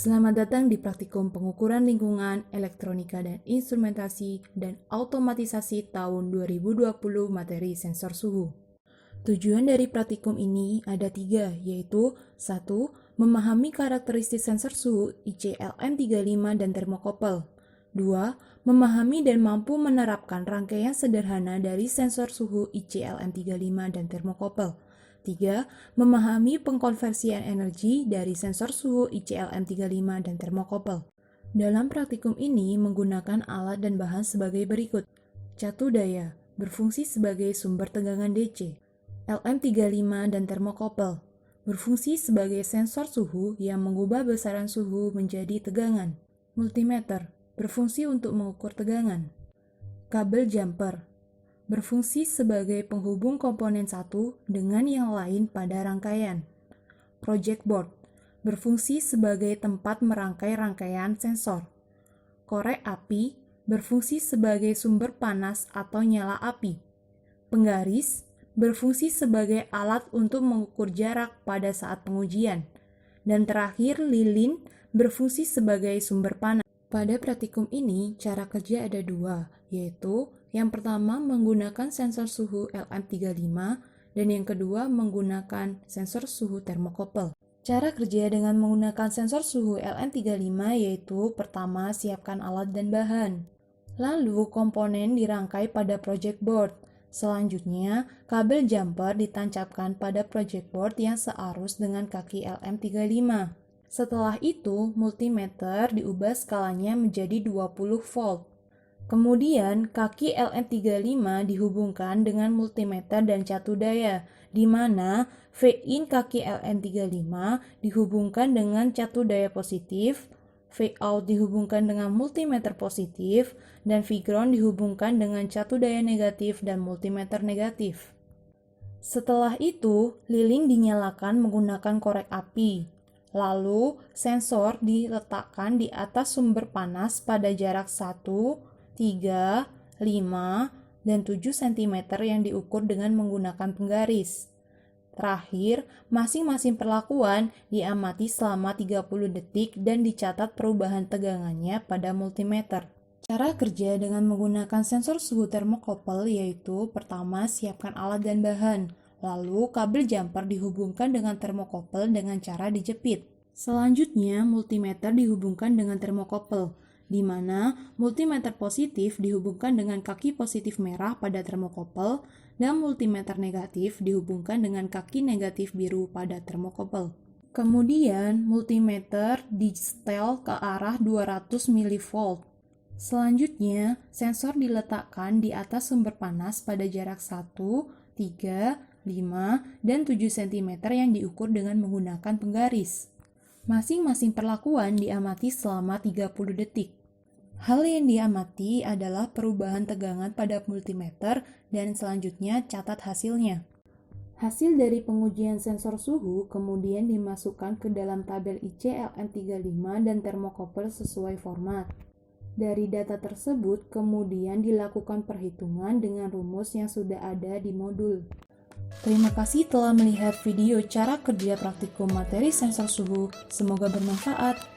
Selamat datang di Praktikum Pengukuran Lingkungan, Elektronika dan Instrumentasi dan Automatisasi tahun 2020 materi sensor suhu. Tujuan dari praktikum ini ada 3, yaitu 1. Memahami karakteristik sensor suhu ICLM35 dan termokopel. 2. Memahami dan mampu menerapkan rangkaian sederhana dari sensor suhu ICLM35 dan termokopel. 3. Memahami pengkonversian energi dari sensor suhu ICLM35 dan termokopel. Dalam praktikum ini menggunakan alat dan bahan sebagai berikut. Catu daya, berfungsi sebagai sumber tegangan DC. LM35 dan termokopel, berfungsi sebagai sensor suhu yang mengubah besaran suhu menjadi tegangan. Multimeter, berfungsi untuk mengukur tegangan. Kabel jumper, berfungsi sebagai penghubung komponen satu dengan yang lain pada rangkaian. Project board, berfungsi sebagai tempat merangkai rangkaian sensor. Korek api, berfungsi sebagai sumber panas atau nyala api. Penggaris, berfungsi sebagai alat untuk mengukur jarak pada saat pengujian. Dan terakhir, lilin berfungsi sebagai sumber panas. Pada praktikum ini, cara kerja ada 2, yaitu yang pertama menggunakan sensor suhu LM35 dan yang kedua menggunakan sensor suhu termokopel. Cara kerja dengan menggunakan sensor suhu LM35 yaitu pertama siapkan alat dan bahan. Lalu komponen dirangkai pada project board. Selanjutnya, kabel jumper ditancapkan pada project board yang searus dengan kaki LM35. Setelah itu, multimeter diubah skalanya menjadi 20 volt. Kemudian, kaki LM35 dihubungkan dengan multimeter dan catu daya, di mana V-in kaki LM35 dihubungkan dengan catu daya positif, V-out dihubungkan dengan multimeter positif, dan V-ground dihubungkan dengan catu daya negatif dan multimeter negatif. Setelah itu, lilin dinyalakan menggunakan korek api. Lalu, sensor diletakkan di atas sumber panas pada jarak 1, 3, 5, dan 7 cm yang diukur dengan menggunakan penggaris. Terakhir, masing-masing perlakuan diamati selama 30 detik dan dicatat perubahan tegangannya pada multimeter. Cara kerja dengan menggunakan sensor suhu termokopel yaitu pertama siapkan alat dan bahan. Lalu, kabel jumper dihubungkan dengan termokopel dengan cara dijepit. Selanjutnya, multimeter dihubungkan dengan termokopel, di mana multimeter positif dihubungkan dengan kaki positif merah pada termokopel dan multimeter negatif dihubungkan dengan kaki negatif biru pada termokopel. Kemudian, multimeter disetel ke arah 200 mV. Selanjutnya, sensor diletakkan di atas sumber panas pada jarak 1, 3, 5, dan 7 cm yang diukur dengan menggunakan penggaris. Masing-masing perlakuan diamati selama 30 detik. Hal yang diamati adalah perubahan tegangan pada multimeter dan selanjutnya catat hasilnya. Hasil dari pengujian sensor suhu kemudian dimasukkan ke dalam tabel ICLM35 dan termokopel sesuai format. Dari data tersebut kemudian dilakukan perhitungan dengan rumus yang sudah ada di modul. Terima kasih telah melihat video cara kerja praktikum materi sensor suhu. Semoga bermanfaat.